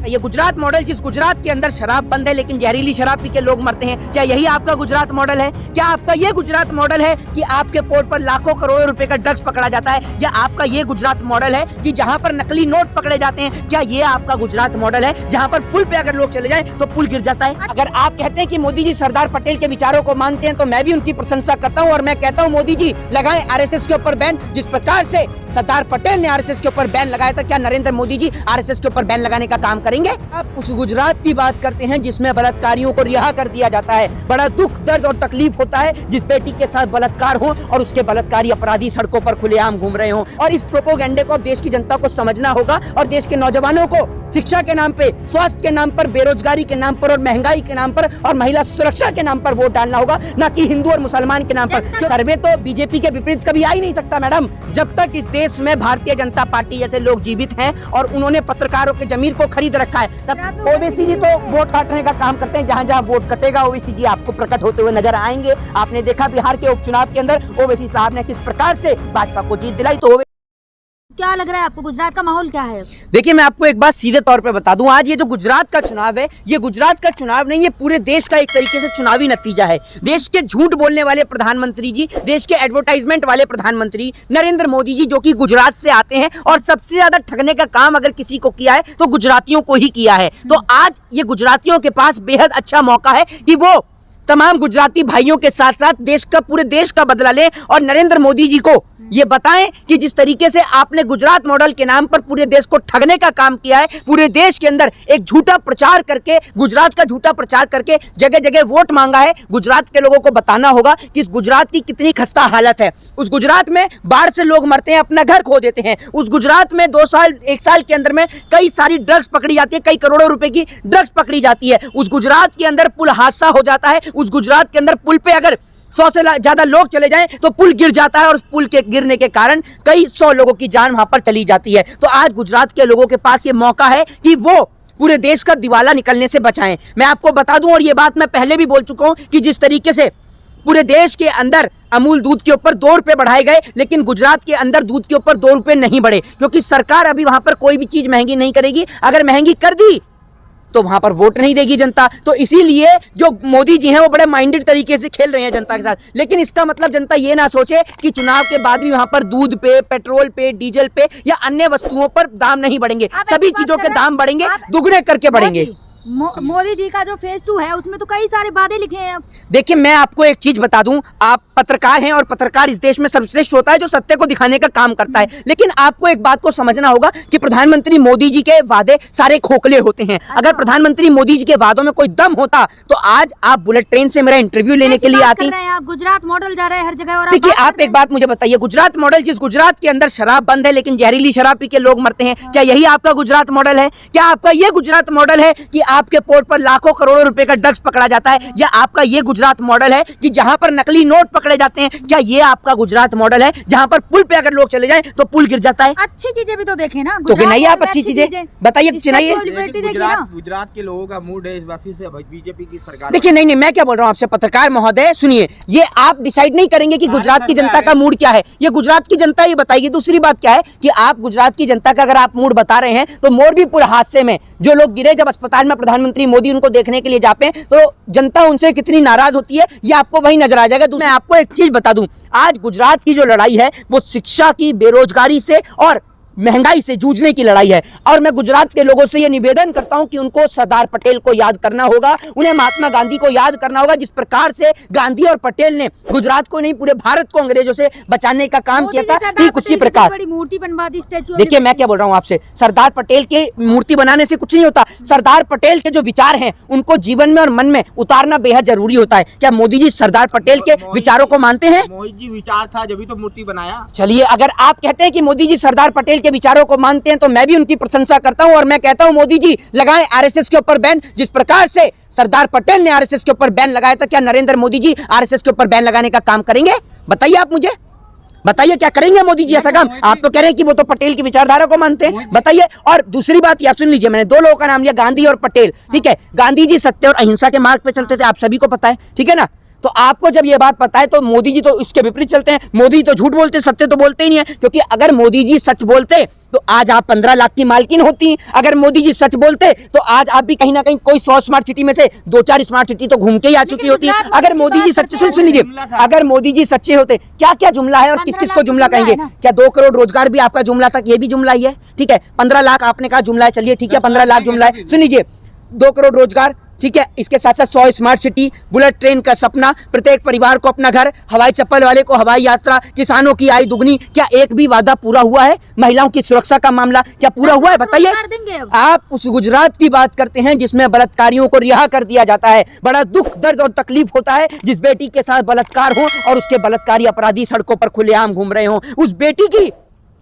ये गुजरात मॉडल, जिस गुजरात के अंदर शराब बंद है लेकिन जहरीली शराब पी के लोग मरते हैं, क्या यही आपका गुजरात मॉडल है? क्या आपका ये गुजरात मॉडल है कि आपके पोर्ट पर लाखों करोड़ों रुपए का ड्रग्स पकड़ा जाता है? या आपका ये गुजरात मॉडल है कि जहां पर नकली नोट पकड़े जाते हैं? क्या ये आपका गुजरात मॉडल है जहां पर पुल पे अगर लोग चले जाएं तो पुल गिर जाता है? अगर आप कहते हैं कि मोदी जी सरदार पटेल के विचारों को मानते हैं तो मैं भी उनकी प्रशंसा करता हूं और मैं कहता हूं मोदी जी लगाएं आरएसएस के ऊपर बैन। जिस प्रकार से सरदार पटेल ने आरएसएस के ऊपर बैन लगाया था, क्या नरेंद्र मोदी जी आरएसएस के ऊपर बैन लगाने का काम करेंगे? आप उस गुजरात की बात करते हैं जिसमें बलात्कारियों को रिहा कर दिया जाता है। बड़ा दुख, दर्द और तकलीफ होता है जिस बेटी के साथ बलात्कार हो और उसके बलात्कारी अपराधी सड़कों पर खुलेआम घूम रहे हो। और इस प्रोपोगेंडे को देश की जनता को समझना होगा और देश के नौजवानों को शिक्षा के नाम पे, स्वास्थ्य के नाम पर, बेरोजगारी के नाम पर और महंगाई के नाम पर और महिला सुरक्षा के नाम पर वोट डालना होगा, ना कि हिंदू और मुसलमान के नाम पर। सर्वे तो बीजेपी के विपरीत कभी आ ही नहीं सकता मैडम। जब तक इस देश में भारतीय जनता पार्टी जैसे लोग जीवित हैं और उन्होंने पत्रकारों के जमीर को खरीद रखा है, तब ओवैसी जी तो वोट काटने का काम करते हैं। जहां जहां वोट कटेगा ओवैसी जी आपको प्रकट होते हुए नजर आएंगे। आपने देखा बिहार के उपचुनाव के अंदर ओवैसी साहब ने किस प्रकार से भाजपा को जीत दिलाई। तो क्या लग रहा है आपको, गुजरात का माहौल क्या है? देखिए, मैं आपको एक बात सीधे तौर पे बता दूं, आज ये जो गुजरात का चुनाव है, ये गुजरात का चुनाव नहीं, ये पूरे देश का एक तरीके से चुनावी नतीजा है। देश के झूठ बोलने वाले प्रधानमंत्री जी, देश के एडवर्टाइजमेंट वाले प्रधानमंत्री नरेंद्र मोदी जी, जो कि गुजरात से आते हैं और सबसे ज्यादा ठगने का काम अगर किसी को किया है तो गुजरातियों को ही किया है। तो आज ये गुजरातियों के पास बेहद अच्छा मौका है कि वो तमाम गुजराती भाइयों के साथ साथ देश का, पूरे देश का बदला लें और नरेंद्र मोदी जी को ये बताएं कि जिस तरीके से आपने गुजरात मॉडल के नाम पर पूरे देश को ठगने का काम किया है, पूरे देश के अंदर एक झूठा प्रचार करके, गुजरात का झूठा प्रचार करके जगह जगह वोट मांगा है, गुजरात के लोगों को बताना होगा कि इस गुजरात की कितनी खस्ता हालत है। उस गुजरात में बाढ़ से लोग मरते हैं, अपना घर खो देते हैं। उस गुजरात में 2 साल 1 साल के अंदर में कई सारी ड्रग्स पकड़ी जाती है, कई करोड़ों रुपए की ड्रग्स पकड़ी जाती है। उस गुजरात के अंदर पुल हादसा हो जाता है, उस गुजरात के अंदर पुल पे अगर 100 से ज्यादा लोग चले जाएं तो पुल गिर जाता है और उस पुल के गिरने के कारण कई 100 लोगों की जान वहां पर चली जाती है। तो आज गुजरात के लोगों के पास ये मौका है कि वो पूरे देश का दिवाला निकलने से बचाएं। मैं आपको बता दूं, और ये बात मैं पहले भी बोल चुका हूं, कि जिस तरीके से पूरे देश के अंदर अमूल दूध के ऊपर 2 रुपए बढ़ाए गए, लेकिन गुजरात के अंदर दूध के ऊपर 2 रुपए नहीं बढ़े, क्योंकि सरकार अभी वहां पर कोई भी चीज महंगी नहीं करेगी। अगर महंगी कर दी तो वहां पर वोट नहीं देगी जनता। तो इसीलिए जो मोदी जी हैं वो बड़े माइंडेड तरीके से खेल रहे हैं जनता के साथ। लेकिन इसका मतलब जनता ये ना सोचे कि चुनाव के बाद भी वहां पर दूध पे, पेट्रोल पे, डीजल पे या अन्य वस्तुओं पर दाम नहीं बढ़ेंगे। सभी चीजों के दाम बढ़ेंगे, दुगने करके बढ़ेंगे। मोदी जी का जो फेज 2 है उसमें तो कई सारे वादे लिखे हैं। देखिए, मैं आपको एक चीज बता दूं, आप पत्रकार हैं और पत्रकार इस देश में सर्वश्रेष्ठ होता है जो सत्य को दिखाने का काम करता है। लेकिन आपको एक बात को समझना होगा कि प्रधानमंत्री मोदी जी के वादे सारे खोखले होते हैं। अगर प्रधानमंत्री मोदी जी के वादों में कोई दम होता तो आज आप बुलेट ट्रेन से मेरा इंटरव्यू लेने के लिए आती। आप गुजरात मॉडल जा रहे हैं हर जगह। और देखिए, आप एक बात मुझे बताइए, गुजरात मॉडल, जिस गुजरात के अंदर शराब बंद है लेकिन जहरीली शराब पी के लोग मरते हैं, क्या यही आपका गुजरात मॉडल है? क्या आपका ये गुजरात मॉडल है कि आपके पोर्ट पर लाखों करोड़ों रुपए का ड्रग्स पकड़ा जाता है? या आपका ये गुजरात मॉडल है कि जहां पर नकली नोट पकड़े जाते हैं? क्या ये आपका गुजरात मॉडल है जहां पर पुल पे अगर लोग चले जाएं तो पुल गिर जाता है? अच्छी चीजें भी तो देखें ना, तो नहीं आप अच्छी चीजें बताइए, सुनाइए। गुजरात के लोगों का मूड है इस बार फिर से बीजेपी की सरकार। देखिए, नहीं, मैं क्या बोल रहा हूँ आपसे पत्रकार महोदय, सुनिए, ये आप डिसाइड नहीं करेंगे कि गुजरात की जनता का मूड क्या है, ये गुजरात की जनता ही बताएगी। दूसरी बात क्या है कि आप गुजरात की जनता का अगर आप मूड बता रहे हैं तो मोरबी पुल हादसे में जो लोग गिरे, जब अस्पताल में प्रधानमंत्री मोदी उनको देखने के लिए जाते हैं तो जनता उनसे कितनी नाराज होती है, ये आपको वही नजर आ जाएगा। मैं आपको एक चीज बता दूं, आज गुजरात की जो लड़ाई है वो शिक्षा की, बेरोजगारी से और महंगाई से जूझने की लड़ाई है। और मैं गुजरात के लोगों से यह निवेदन करता हूं कि उनको सरदार पटेल को याद करना होगा, उन्हें महात्मा गांधी को याद करना होगा। जिस प्रकार से गांधी और पटेल ने गुजरात को नहीं पूरे भारत को अंग्रेजों से बचाने का काम किया था, ठीक उसी प्रकार बड़ी मूर्ति बनवा दी, स्टैचू। देखिए, मैं क्या बोल रहा हूं आपसे, सरदार पटेल की मूर्ति बनाने से कुछ नहीं होता। सरदार पटेल के जो विचार हैं उनको जीवन में और मन में उतारना बेहद जरूरी होता है। क्या मोदी जी सरदार पटेल के विचारों को मानते हैं? मोदी जी विचार था जब तो मूर्ति बनाया। चलिए, अगर आप कहते हैं कि मोदी जी सरदार पटेल के विचारों को मानते हैं तो मैं भी उनकी प्रशंसा करता हूं और मैं कहता हूं मोदी जी लगाएं आरएसएस के ऊपर बैन। जिस प्रकार से सरदार पटेल ने आरएसएस के ऊपर बैन लगाया था, क्या नरेंद्र मोदी जी आरएसएस के ऊपर बैन लगाने का काम करेंगे? बताइए, आप मुझे बताइए, क्या करेंगे मोदी जी ऐसा काम? आप तो कह रहे हैं कि वो तो पटेल की विचारधारा को मानते हैं, बताइए। और दूसरी बात यह सुन लीजिए, मैंने 2 लोगों का नाम लिया, गांधी और पटेल, ठीक है। गांधी जी सत्य और अहिंसा के मार्ग पे चलते थे, आप सभी को पता है, ठीक है ना। तो आपको जब ये बात पता है तो मोदी जी तो इसके विपरीत चलते हैं। मोदी जी तो झूठ बोलते, सत्य तो बोलते ही नहीं है, क्योंकि अगर मोदी जी सच बोलते तो आज आप 15 लाख की मालकिन होती। अगर मोदी जी सच बोलते तो आज आप भी कहीं ना कहीं कोई 100 स्मार्ट सिटी में से 2-4 स्मार्ट सिटी तो घूम के ही आ चुकी होती। अगर मोदी जी सच्चे, सुन लीजिए, अगर मोदी जी सच्चे होते, क्या क्या जुमला है और किस किस को जुमला कहेंगे? क्या 2 करोड़ रोजगार भी आपका जुमला था? ये भी जुमला ही है, ठीक है। 15 लाख आपने कहा जुमला है, चलिए ठीक है, 15 लाख जुमला है। सुन लीजिए, 2 करोड़ रोजगार, ठीक है, इसके साथ साथ 100 स्मार्ट सिटी, बुलेट ट्रेन का सपना, प्रत्येक परिवार को अपना घर, हवाई चप्पल वाले को हवाई यात्रा, किसानों की आय दुगनी, क्या एक भी वादा पूरा हुआ है? महिलाओं की सुरक्षा का मामला क्या पूरा हुआ है? बताइए। आप उस गुजरात की बात करते हैं जिसमें बलात्कारियों को रिहा कर दिया जाता है। बड़ा दुख, दर्द और तकलीफ होता है जिस बेटी के साथ बलात्कार हो और उसके बलात्कारी अपराधी सड़कों पर खुलेआम घूम रहे हो। उस बेटी की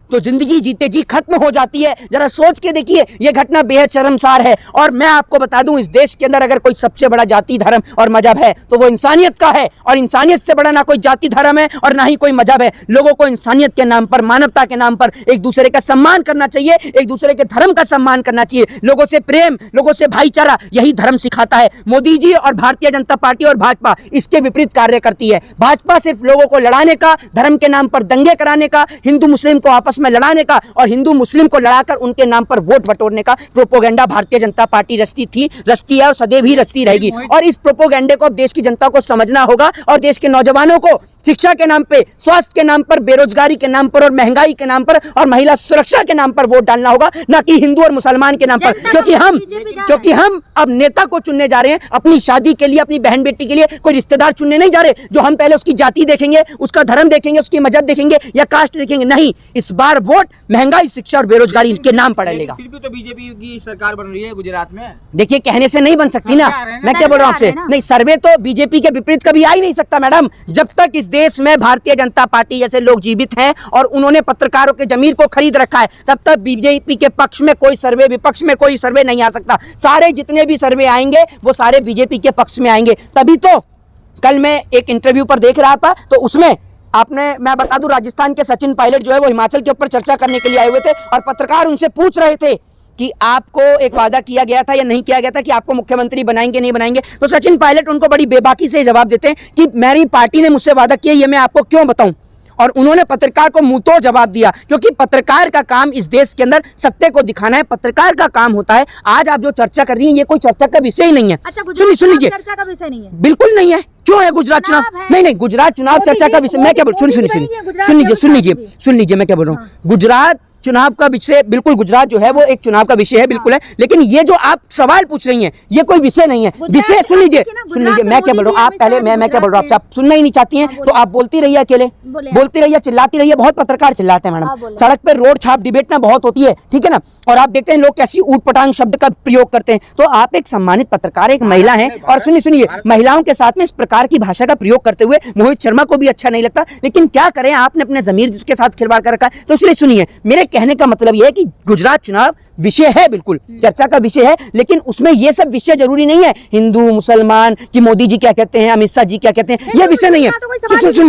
तो जिंदगी जीते जी खत्म हो जाती है। जरा सोच के देखिए, यह घटना बेहद शर्मसार है। और मैं आपको बता दूं, इस देश के अंदर अगर कोई सबसे बड़ा जाति धर्म और मजहब है तो वो इंसानियत का है, और इंसानियत से बड़ा ना कोई जाति धर्म है और ना ही कोई मजहब है। लोगों को इंसानियत के नाम पर, मानवता के नाम पर एक दूसरे का सम्मान करना चाहिए, एक दूसरे के धर्म का सम्मान करना चाहिए, लोगों से प्रेम, लोगों से भाईचारा, यही धर्म सिखाता है। मोदी जी और भारतीय जनता पार्टी और भाजपा इसके विपरीत कार्य करती है। भाजपा सिर्फ लोगों को लड़ाने का, धर्म के नाम पर दंगे कराने का, हिंदू मुस्लिम को आपस में लड़ाने का और हिंदू मुस्लिम को लड़ाकर उनके नाम पर वोट बटोरने का प्रोपोगेंडा भारतीय जनता पार्टी रचती थी, रचती है और सदैव ही रचती रहेगी। और इस प्रोपोगेंडे को देश की जनता को समझना होगा और देश के नौजवानों को शिक्षा के नाम पे, स्वास्थ्य के नाम पर, बेरोजगारी के नाम पर और महंगाई के नाम पर और महिला सुरक्षा के नाम पर वोट डालना होगा, ना कि हिंदू और मुसलमान के नाम पर। क्योंकि हम अब नेता को चुनने जा रहे हैं, अपनी शादी के लिए, अपनी बहन बेटी के लिए कोई रिश्तेदार चुनने नहीं जा रहे जो हम पहले उसकी जाति देखेंगे, उसका धर्म देखेंगे, उसकी मजहब देखेंगे या कास्ट देखेंगे। नहीं, इस बार वोट महंगाई, शिक्षा और बेरोजगारी के नाम पर डलेगा। फिर भी तो बीजेपी की सरकार बन रही है गुजरात में। देखिए, कहने से नहीं बन सकती ना, मैं क्या बोल रहा हूँ आपसे। नहीं, सर्वे तो बीजेपी के विपरीत कभी आ ही नहीं सकता मैडम। जब तक इस देश में भारतीय जनता पार्टी जैसे लोग जीवित हैं और उन्होंने पत्रकारों के जमीर को खरीद रखा है, तब तक बीजेपी के पक्ष में कोई सर्वे, विपक्ष में कोई सर्वे नहीं आ सकता। सारे जितने भी सर्वे आएंगे वो सारे बीजेपी के पक्ष में आएंगे। तभी तो कल मैं एक इंटरव्यू पर देख रहा था, तो उसमें मैं बता दूं, राजस्थान के सचिन पायलट जो है वो हिमाचल के ऊपर चर्चा करने के लिए आए हुए थे और पत्रकार उनसे पूछ रहे थे कि आपको एक वादा किया गया था या नहीं किया गया था कि आपको मुख्यमंत्री बनाएंगे, नहीं बनाएंगे। तो सचिन पायलट उनको बड़ी बेबाकी से जवाब देते हैं कि मेरी पार्टी ने मुझसे वादा किया, ये मैं आपको क्यों बताऊं। और उन्होंने पत्रकार को मुंहतोड़ जवाब दिया, क्योंकि पत्रकार का काम इस देश के अंदर सत्य को दिखाना है, पत्रकार का काम होता है। आज आप जो चर्चा कर रही हैं ये कोई चर्चा का विषय ही नहीं है। अच्छा, सुन लीजिए, चर्चा का विषय नहीं है, बिल्कुल नहीं है। क्यों है गुजरात चुनाव? नहीं, गुजरात चुनाव चर्चा का विषय। मैं क्या बोल, सुन लीजिए मैं क्या बोल रहा हूँ। गुजरात चुनाव का विषय, बिल्कुल गुजरात जो है वो एक चुनाव का विषय है, बिल्कुल है। लेकिन ये जो आप सवाल पूछ रही हैं ये कोई विषय नहीं है। विषय सुन लीजिए मैं क्या बोल रहा हूँ। आप पहले मैं क्या बोल रहा हूँ, आप सुनना ही नहीं चाहती हैं तो आप बोलती रहिए, अकेले बोलती रहिए, चिल्लाती रहिए। बहुत पत्रकार चिल्लाते हैं मैडम, सड़क पर रोड छाप डिबेट में बहुत होती है, ठीक है ना। और आप देखते हैं लोग कैसी ऊट पटांग शब्द का प्रयोग करते हैं। तो आप एक सम्मानित पत्रकार, एक महिला हैं, और सुनिए महिलाओं के साथ में इस प्रकार की भाषा का प्रयोग करते हुए मोहित शर्मा को भी अच्छा नहीं लगता। लेकिन क्या करें, आपने अपने जमीर जिसके साथ खिलवाड़ कर रखा है। तो इसलिए सुनिए, मेरे कहने का मतलब यह है कि गुजरात चुनाव विषय है, बिल्कुल चर्चा का विषय है, लेकिन उसमें ये सब विषय जरूरी नहीं है। हिंदू मुसलमान कि मोदी जी क्या कहते हैं, अमित शाह जी क्या कहते हैं, ये विषय नहीं है। सुन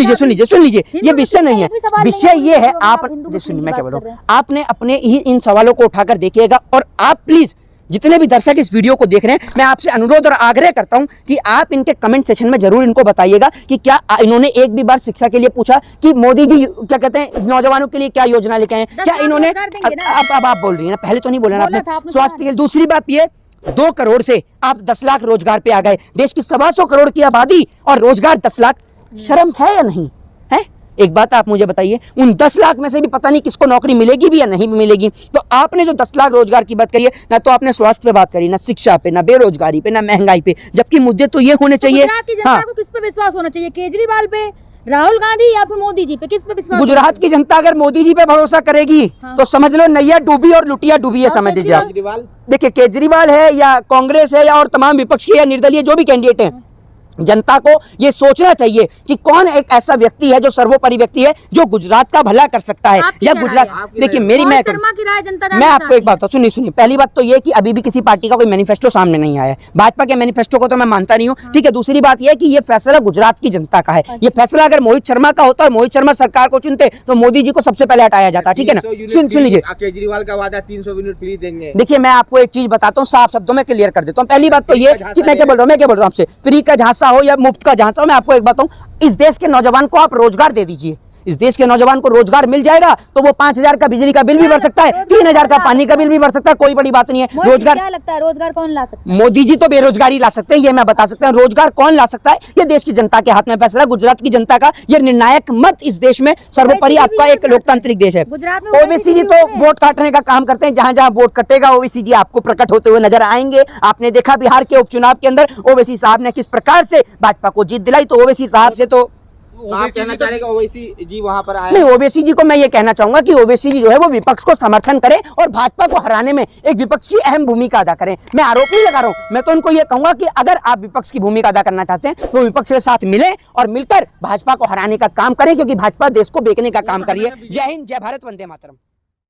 लीजिए ये विषय नहीं है। विषय ये है, आप सुनिए मैं क्या बोल रहा हूँ, आपने अपने ही इन सवालों को उठाकर देखिएगा। और आप प्लीज जितने भी दर्शक इस वीडियो को देख रहे हैं, मैं आपसे अनुरोध और आग्रह करता हूं कि आप इनके कमेंट सेक्शन में जरूर इनको बताइएगा कि क्या इन्होंने एक भी बार शिक्षा के लिए पूछा कि मोदी जी क्या कहते हैं नौजवानों के लिए क्या योजना लेके आए, क्या इन्होंने। अब आप बोल रही है ना, पहले तो नहीं बोला ना आपने, स्वास्थ्य के लिए। दूसरी बात ये, 2 करोड़ से आप 10 लाख रोजगार पे आ गए। देश की 125 करोड़ की आबादी और रोजगार 10 लाख, शर्म है या नहीं है? एक बात आप मुझे बताइए, उन 10 लाख में से भी पता नहीं किसको नौकरी मिलेगी भी या नहीं भी मिलेगी। तो आपने जो 10 लाख रोजगार की बात करी है, ना तो आपने स्वास्थ्य पे बात करी, ना शिक्षा पे, ना बेरोजगारी पे, ना महंगाई पे, जबकि मुद्दे तो ये होने चाहिए। हाँ, किस पे विश्वास होना चाहिए, केजरीवाल पे, राहुल गांधी या फिर मोदी जी पे, किस पे विश्वास? गुजरात की जनता अगर मोदी जी पे भरोसा करेगी तो समझ लो नैया डूबी और लुटिया डूबी है, समझ लीजिए आप। देखिए, केजरीवाल है या कांग्रेस है या और तमाम विपक्षी या निर्दलीय जो भी कैंडिडेट है, जनता को ये सोचना चाहिए कि कौन एक ऐसा व्यक्ति है जो सर्वोपरि व्यक्ति है जो गुजरात का भला कर सकता है। या गुजरात, देखिए मेरी मैं आपको एक बात सुनिए, पहली बात तो ये कि अभी भी किसी पार्टी का कोई मैनिफेस्टो सामने नहीं आया है। भाजपा के मैनिफेस्टो को तो मैं मानता नहीं हूँ, ठीक है। दूसरी बात यह कि ये फैसला गुजरात की जनता का है। ये फैसला अगर मोहित शर्मा का होता और मोहित शर्मा सरकार को चुनते तो मोदी जी को सबसे पहले हटाया जाता, ठीक है ना। सुन लीजिए, केजरीवाल का वादा 300 यूनिट फ्री देंगे। देखिए मैं आपको एक चीज बताता हूँ, साफ शब्दों में क्लियर कर देता हूँ। पहली बात तो ये कि मैं क्या बोल रहा हूँ आपसे, फ्री का जहां सा हो या मुफ्त का झांसा हो, मैं आपको एक बताऊं, इस देश के नौजवान को आप रोजगार दे दीजिए, इस देश के नौजवान को रोजगार मिल जाएगा तो वो 5,000 का बिजली का बिल भी भर सकता है, 3,000 का पानी का बिल भी भर सकता है, कोई बड़ी बात नहीं है। मोदी जी, रोजगार, क्या लगता है रोजगार कौन ला सकता है? मोदी जी तो बेरोजगारी ला सकते हैं, ये मैं बता सकता हूं। रोजगार कौन ला सकता है, ये देश की जनता के हाथ में फैसला, गुजरात की जनता का ये निर्णायक मत इस देश में सर्वोपरि, आपका एक लोकतांत्रिक देश है। गुजरात में ओवैसी जी तो वोट काटने का काम करते हैं, जहां जहां वोट कटेगा ओवैसी जी आपको प्रकट होते हुए नजर आएंगे। आपने देखा बिहार के उपचुनाव के अंदर ओवैसी साहब ने किस प्रकार से भाजपा को जीत दिलाई, तो ओवैसी साहब से तो आप कहना चाह रहे हैं कि ओवैसी जी वहां पर आए? नहीं, ओवैसी जी को मैं ये कहना चाहूंगा कि ओवैसी जी जो है वो विपक्ष को समर्थन करें और भाजपा को हराने में एक विपक्ष की अहम भूमिका अदा करें। मैं आरोप नहीं लगा रहा हूं, मैं तो उनको ये कहूंगा कि अगर आप विपक्ष की भूमिका अदा करना चाहते हैं तो विपक्ष के साथ मिलें और मिलकर भाजपा को हराने का काम करें, क्योंकि भाजपा देश को बेचने का काम कर रही है। जय हिंद, जय भारत, वंदे मातरम।